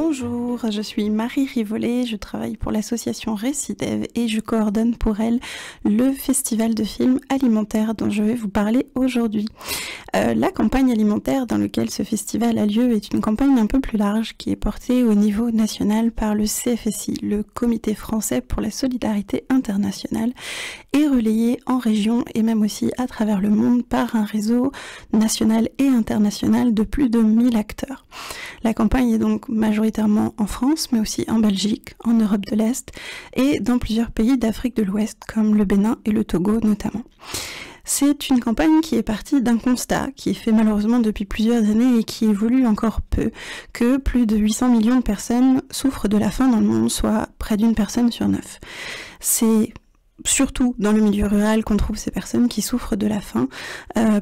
Bonjour, je suis Marie Rivollet, je travaille pour l'association Récidev et je coordonne pour elle le festival de films alimentaires dont je vais vous parler aujourd'hui. La campagne alimentaire dans laquelle ce festival a lieu est une campagne un peu plus large qui est portée au niveau national par le CFSI, le Comité français pour la solidarité internationale, et relayée en région et même aussi à travers le monde par un réseau national et international de plus de 1000 acteurs. La campagne est donc majoritairement en France, mais aussi en Belgique, en Europe de l'Est et dans plusieurs pays d'Afrique de l'Ouest, comme le Bénin et le Togo notamment. C'est une campagne qui est partie d'un constat qui est fait malheureusement depuis plusieurs années et qui évolue encore peu, que plus de 800 millions de personnes souffrent de la faim dans le monde, soit près d'une personne sur 9. C'est surtout dans le milieu rural qu'on trouve ces personnes qui souffrent de la faim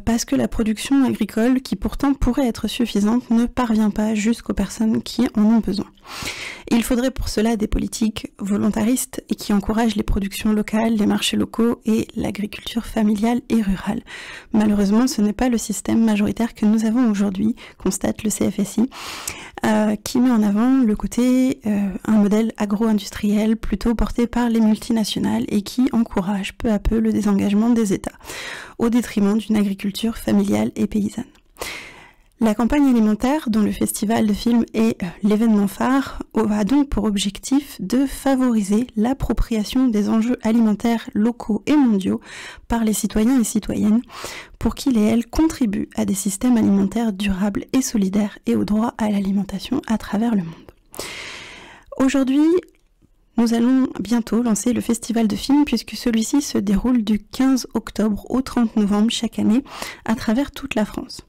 parce que la production agricole, qui pourtant pourrait être suffisante, ne parvient pas jusqu'aux personnes qui en ont besoin. Il faudrait pour cela des politiques volontaristes et qui encouragent les productions locales, les marchés locaux et l'agriculture familiale et rurale. Malheureusement, ce n'est pas le système majoritaire que nous avons aujourd'hui, constate le CFSI, qui met en avant le côté un modèle agro-industriel plutôt porté par les multinationales et qui encourage peu à peu le désengagement des États, au détriment d'une agriculture familiale et paysanne. La campagne alimentaire, dont le festival de films est l'événement phare, a donc pour objectif de favoriser l'appropriation des enjeux alimentaires locaux et mondiaux par les citoyens et citoyennes pour qu'ils et elles contribuent à des systèmes alimentaires durables et solidaires et au droit à l'alimentation à travers le monde. Aujourd'hui, nous allons bientôt lancer le festival de films puisque celui-ci se déroule du 15 octobre au 30 novembre chaque année à travers toute la France.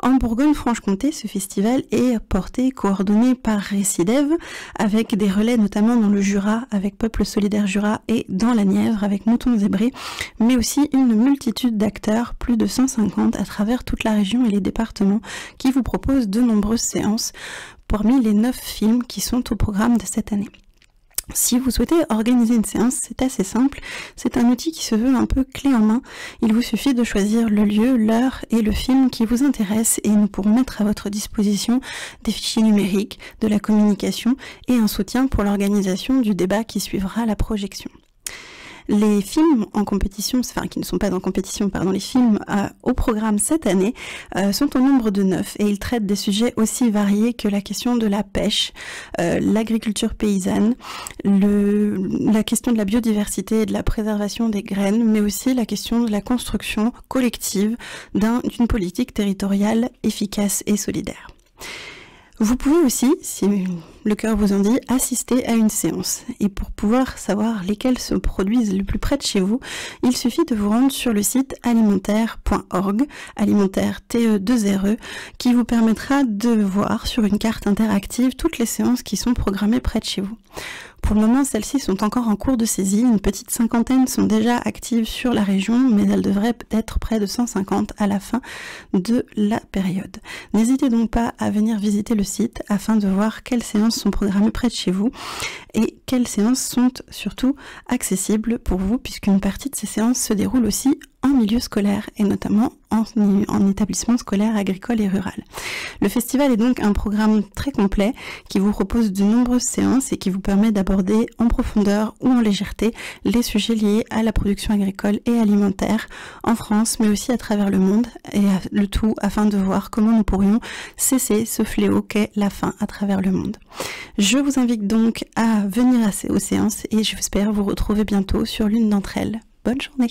En Bourgogne-Franche-Comté, ce festival est porté, coordonné par Récidev, avec des relais notamment dans le Jura, avec Peuple Solidaire Jura, et dans la Nièvre, avec Moutons Zébrés, mais aussi une multitude d'acteurs, plus de 150 à travers toute la région et les départements, qui vous proposent de nombreuses séances parmi les 9 films qui sont au programme de cette année. Si vous souhaitez organiser une séance, c'est assez simple, c'est un outil qui se veut un peu clé en main. Il vous suffit de choisir le lieu, l'heure et le film qui vous intéresse et nous pourrons mettre à votre disposition des fichiers numériques, de la communication et un soutien pour l'organisation du débat qui suivra la projection. Les films en compétition, enfin qui ne sont pas en compétition, pardon, les films au programme cette année sont au nombre de 9 et ils traitent des sujets aussi variés que la question de la pêche, l'agriculture paysanne, la question de la biodiversité et de la préservation des graines, mais aussi la question de la construction collective d'une politique territoriale efficace et solidaire. Vous pouvez aussi, si le cœur vous en dit, assister à une séance. Et pour pouvoir savoir lesquelles se produisent le plus près de chez vous, il suffit de vous rendre sur le site alimentaire.org, alimentaire TE2RE, qui vous permettra de voir sur une carte interactive toutes les séances qui sont programmées près de chez vous. Pour le moment, celles-ci sont encore en cours de saisie. Une petite cinquantaine sont déjà actives sur la région, mais elles devraient être près de 150 à la fin de la période. N'hésitez donc pas à venir visiter le site afin de voir quelles séances sont programmées près de chez vous et quelles séances sont surtout accessibles pour vous, puisqu'une partie de ces séances se déroule aussi en milieu scolaire et notamment en établissement scolaire agricole et rural. Le festival est donc un programme très complet qui vous propose de nombreuses séances et qui vous permet d'aborder en profondeur ou en légèreté les sujets liés à la production agricole et alimentaire en France mais aussi à travers le monde, et le tout afin de voir comment nous pourrions cesser ce fléau qu'est la faim à travers le monde. Je vous invite donc à venir aux séances et j'espère vous retrouver bientôt sur l'une d'entre elles. Bonne journée!